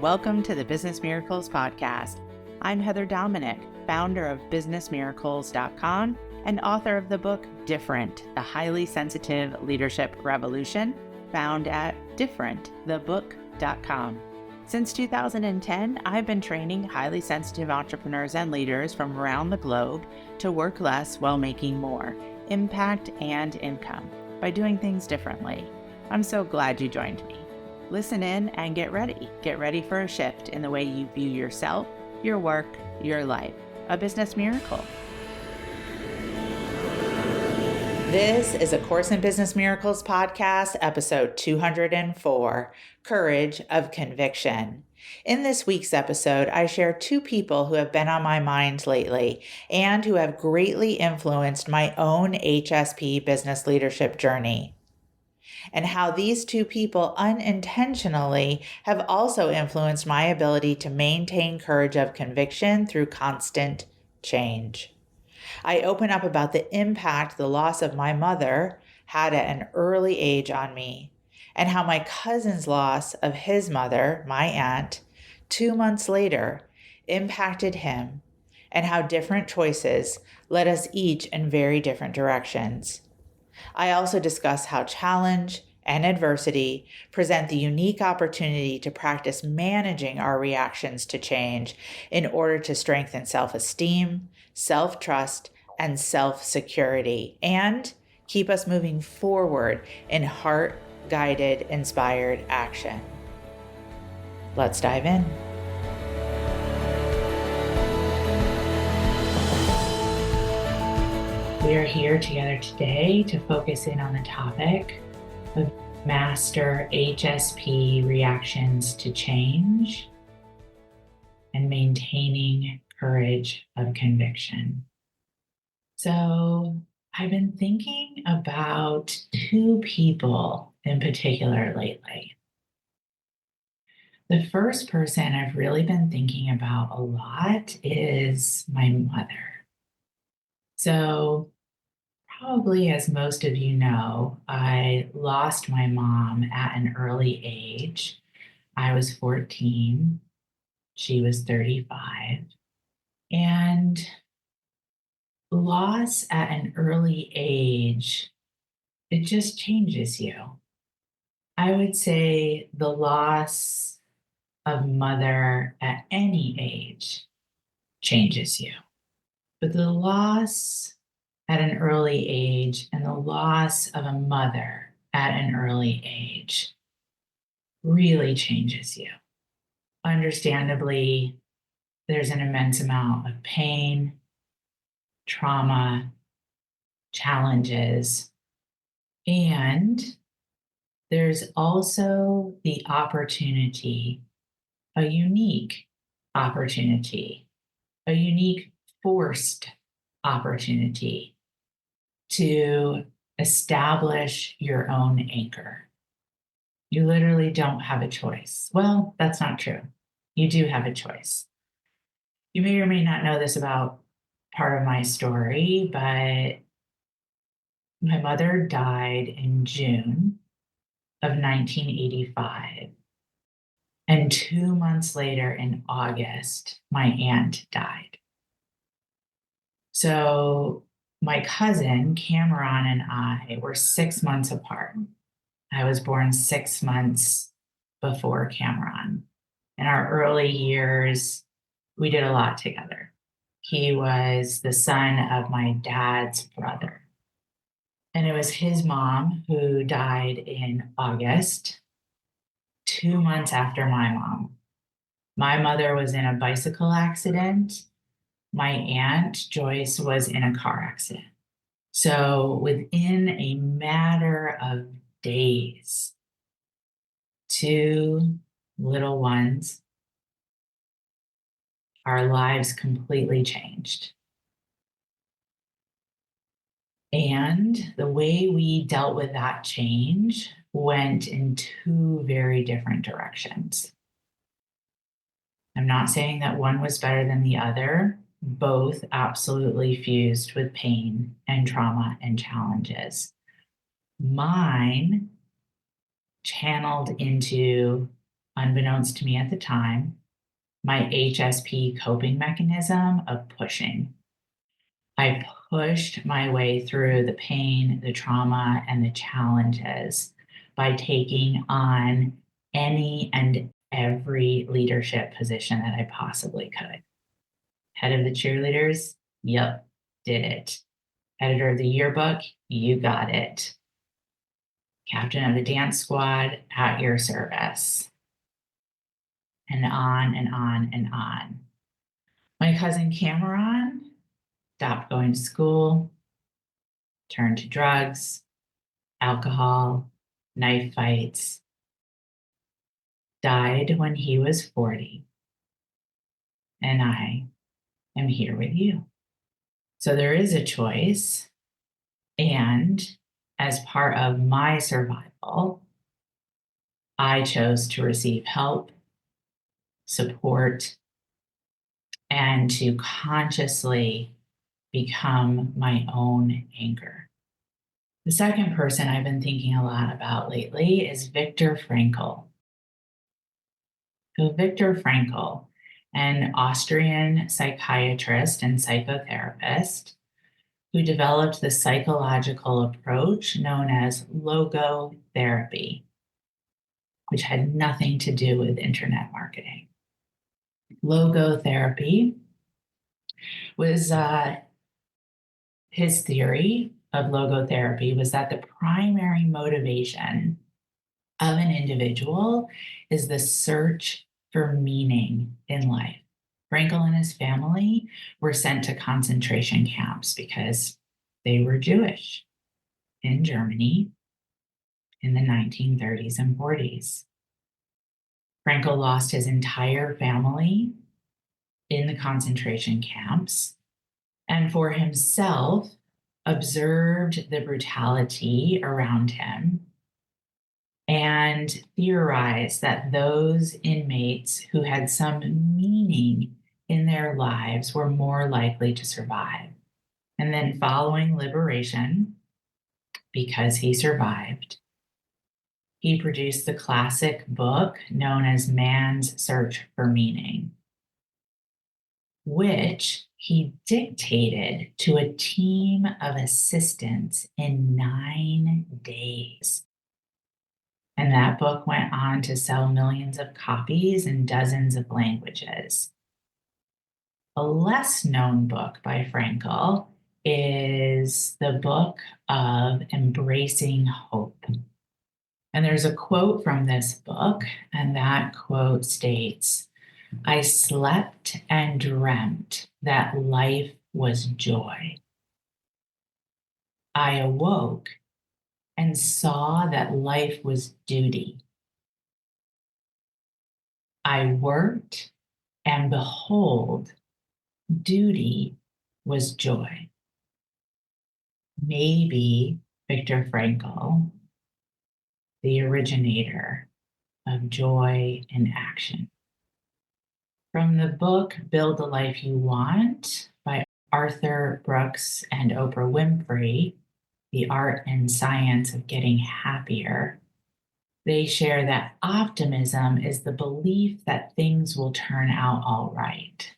Welcome to the Business Miracles Podcast. I'm Heather Dominick, founder of businessmiracles.com and author of the book Different, the Highly Sensitive Leadership Revolution, found at differentthebook.com. Since 2010, I've been training highly sensitive entrepreneurs and leaders from around the globe to work less while making more impact and income by doing things differently. I'm so glad you joined me. Listen in and get ready. Get ready for a shift in the way you view yourself, your work, your life. A business miracle. This is a Course in Business Miracles podcast, episode 204, Courage of Conviction. In this week's episode, I share two people who have been on my mind lately and who have greatly influenced my own HSP business leadership journey, and how these two people unintentionally have also influenced my ability to maintain courage of conviction through constant change. I open up about the impact the loss of my mother had at an early age on me, and how my cousin's loss of his mother, my aunt, 2 months later impacted him, and how different choices led us each in very different directions. I also discuss how challenge and adversity present the unique opportunity to practice managing our reactions to change in order to strengthen self-esteem, self-trust, and self-security, and keep us moving forward in heart-guided, inspired action. Let's dive in. We are here together today to focus in on the topic of master HSP reactions to change and maintaining courage of conviction. So I've been thinking about two people in particular lately. The first person I've really been thinking about a lot is my mother. So probably, as most of you know, I lost my mom at an early age. I was 14. She was 35. And loss at an early age, it just changes you. I would say the loss of mother at any age changes you. But the loss at an early age and the loss of a mother at an early age really changes you. Understandably, there's an immense amount of pain, trauma, challenges, and there's also the opportunity, a unique opportunity, a unique forced opportunity to establish your own anchor. You literally don't have a choice. Well, that's not true. You do have a choice. You may or may not know this about part of my story, but my mother died in June of 1985. And 2 months later in August, my aunt died. So my cousin, Cameron, and I were 6 months apart. I was born 6 months before Cameron. In our early years, we did a lot together. He was the son of my dad's brother. And it was his mom who died in August, 2 months after my mom. My mother was in a bicycle accident. My aunt, Joyce, was in a car accident. So within a matter of days, two little ones, our lives completely changed. And the way we dealt with that change went in two very different directions. I'm not saying that one was better than the other. Both absolutely fused with pain and trauma and challenges. Mine channeled into unbeknownst to me at the time, my HSP coping mechanism of pushing. I pushed my way through the pain, the trauma, and the challenges by taking on any and every leadership position that I possibly could. Head of the cheerleaders? Yep, did it. Editor of the yearbook? You got it. Captain of the dance squad? At your service. And on and on and on. My cousin Cameron stopped going to school, turned to drugs, alcohol, knife fights, died when he was 40. And I am here with you. So there is a choice. And as part of my survival, I chose to receive help, support, and to consciously become my own anchor. The second person I've been thinking a lot about lately is Viktor Frankl. So Viktor Frankl, an Austrian psychiatrist and psychotherapist who developed the psychological approach known as logotherapy, which had nothing to do with internet marketing. Logotherapy was his theory of logotherapy was that the primary motivation of an individual is the search for meaning in life. Frankl and his family were sent to concentration camps because they were Jewish in Germany in the 1930s and 40s. Frankl lost his entire family in the concentration camps, and for himself, observed the brutality around him and theorized that those inmates who had some meaning in their lives were more likely to survive. And then, following liberation, because he survived, he produced the classic book known as Man's Search for Meaning, which he dictated to a team of assistants in 9 days. And that book went on to sell millions of copies in dozens of languages. A less known book by Frankl is the book of Embracing Hope. And there's a quote from this book, and that quote states, "I slept and dreamt that life was joy. I awoke and saw that life was duty. I worked, and behold, duty was joy." Maybe Viktor Frankl, the originator of joy in action. From the book Build the Life You Want by Arthur Brooks and Oprah Winfrey, The Art and Science of Getting Happier, they share that optimism is the belief that things will turn out all right.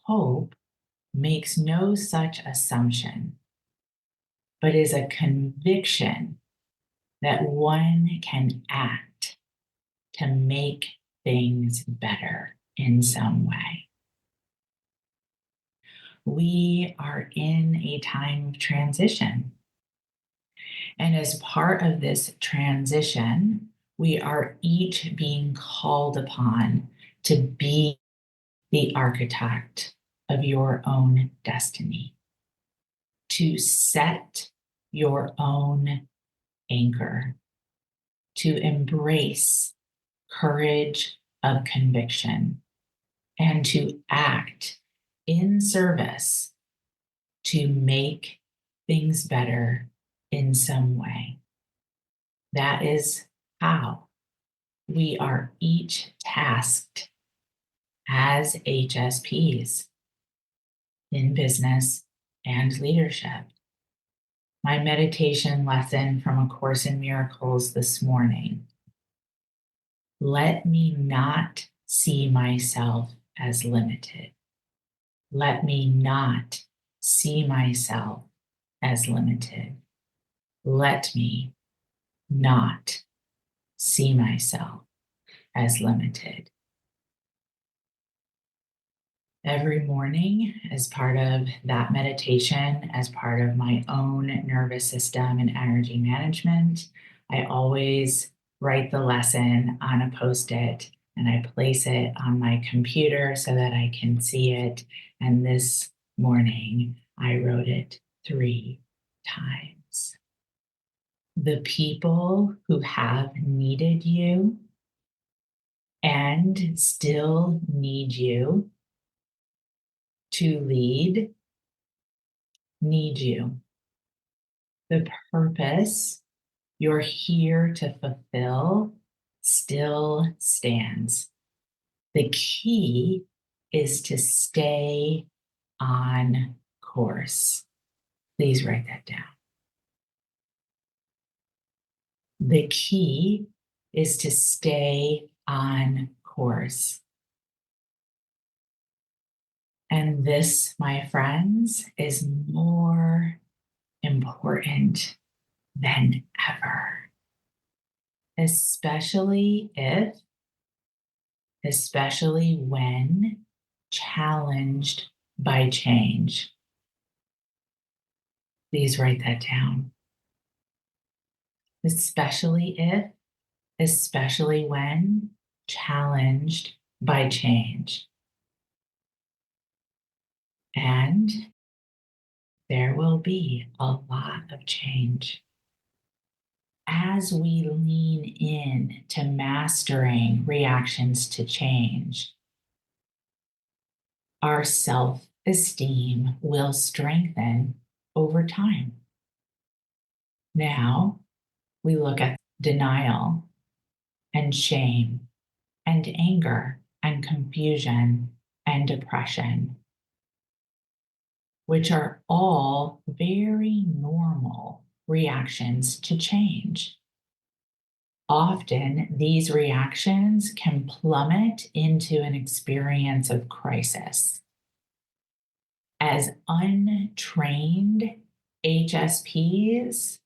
Hope makes no such assumption, but is a conviction that one can act to make things better in some way. We are in a time of transition. And as part of this transition, we are each being called upon to be the architect of your own destiny, to set your own anchor, to embrace courage of conviction, and to act in service to make things better in some way. That is how we are each tasked as HSPs in business and leadership. My meditation lesson from A Course in Miracles this morning Let me not see myself as limited. Let me not see myself as limited. Let me not see myself as limited. Every morning, as part of that meditation, as part of my own nervous system and energy management, I always write the lesson on a Post-it and I place it on my computer so that I can see it. And this morning, I wrote it 3 times. The people who have needed you and still need you to lead need you. The purpose you're here to fulfill still stands. The key is to stay on course. Please write that down. The key is to stay on course. And this, my friends, is more important than ever, especially when challenged by change. Please write that down. Especially when challenged by change. And there will be a lot of change. As we lean in to mastering reactions to change, our self-esteem will strengthen over time. Now, we look at denial and shame and anger and confusion and depression, which are all very normal reactions to change. Often, these reactions can plummet into an experience of crisis. As untrained HSPs,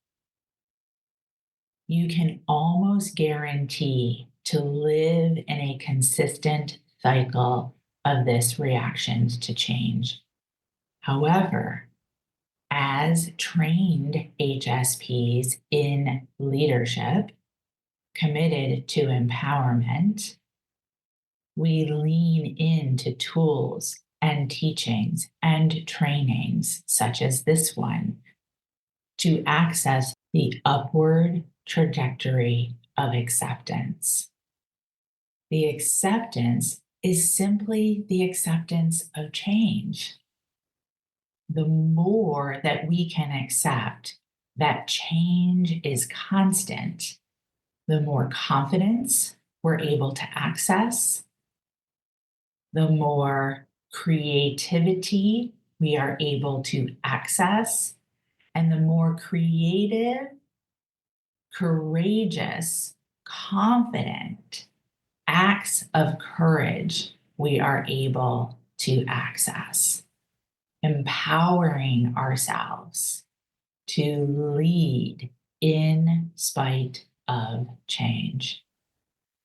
you can almost guarantee to live in a consistent cycle of this reaction to change. However, as trained HSPs in leadership, committed to empowerment, we lean into tools and teachings and trainings such as this one to access the upward trajectory of acceptance. The acceptance is simply the acceptance of change. The more that we can accept that change is constant, the more confidence we're able to access, the more creativity we are able to access, and the more creative, courageous, confident acts of courage we are able to access, empowering ourselves to lead in spite of change,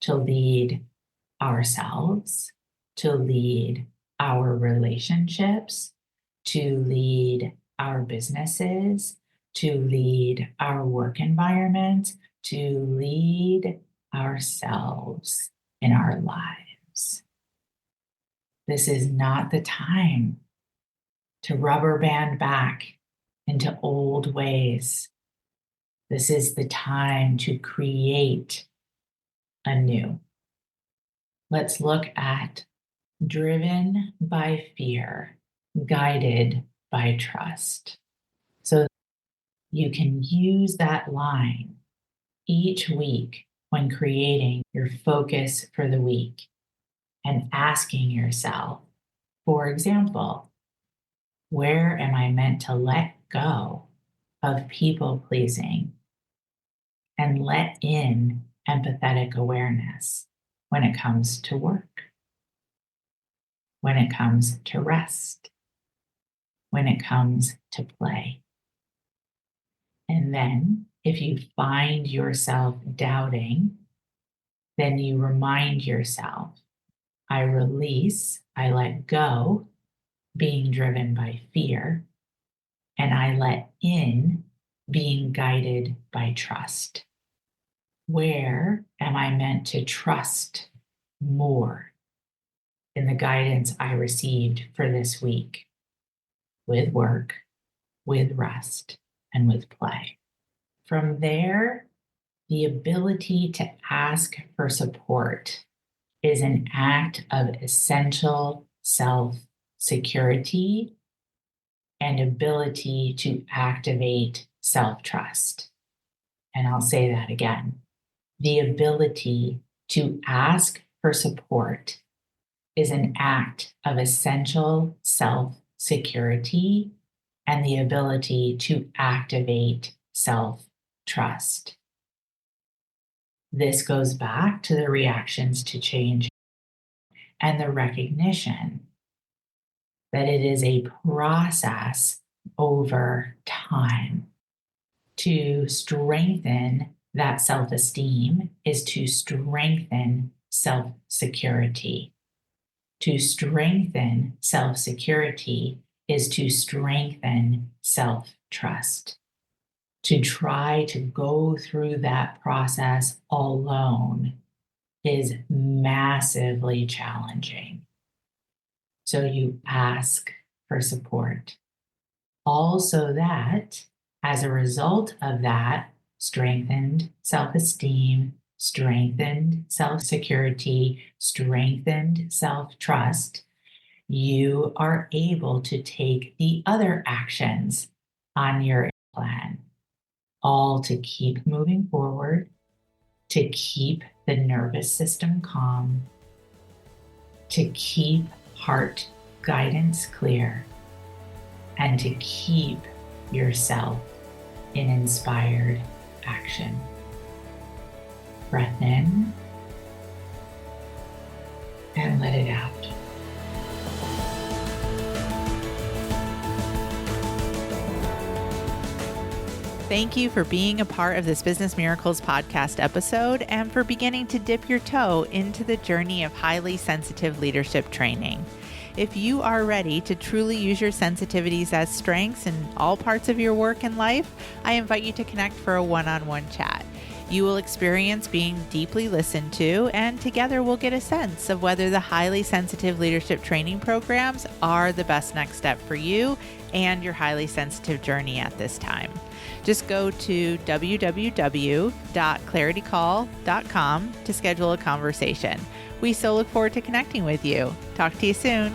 to lead ourselves, to lead our relationships, to lead our businesses, to lead our work environment, to lead ourselves in our lives. This is not the time to rubber band back into old ways. This is the time to create anew. Let's look at driven by fear, guided by trust. So you can use that line each week when creating your focus for the week and asking yourself, for example, where am I meant to let go of people pleasing and let in empathetic awareness? when it comes to work, when it comes to rest, when it comes to play. And then if you find yourself doubting, then you remind yourself, I release, I let go, being driven by fear, and I let in, being guided by trust. Where am I meant to trust more in the guidance I received for this week with work, with rest, and with play? From there, the ability to ask for support is an act of essential self-security and ability to activate self-trust. And I'll say that again. The ability to ask for support is an act of essential self-security and the ability to activate self-trust. This goes back to the reactions to change and the recognition that it is a process over time. To strengthen that self-esteem is to strengthen self-security. To strengthen self-security is to strengthen self-trust. To try to go through that process alone is massively challenging. So you ask for support. Also that, as a result of that, strengthened self-esteem, strengthened self-security, strengthened self-trust, you are able to take the other actions on your plan, all to keep moving forward, to keep the nervous system calm, to keep heart guidance clear, and to keep yourself in inspired action. Breath in and let it out. Thank you for being a part of this Business Miracles podcast episode and for beginning to dip your toe into the journey of highly sensitive leadership training. If you are ready to truly use your sensitivities as strengths in all parts of your work and life, I invite you to connect for a one-on-one chat. You will experience being deeply listened to, and together we'll get a sense of whether the highly sensitive leadership training programs are the best next step for you and your highly sensitive journey at this time. Just go to www.claritycall.com to schedule a conversation. We so look forward to connecting with you. Talk to you soon.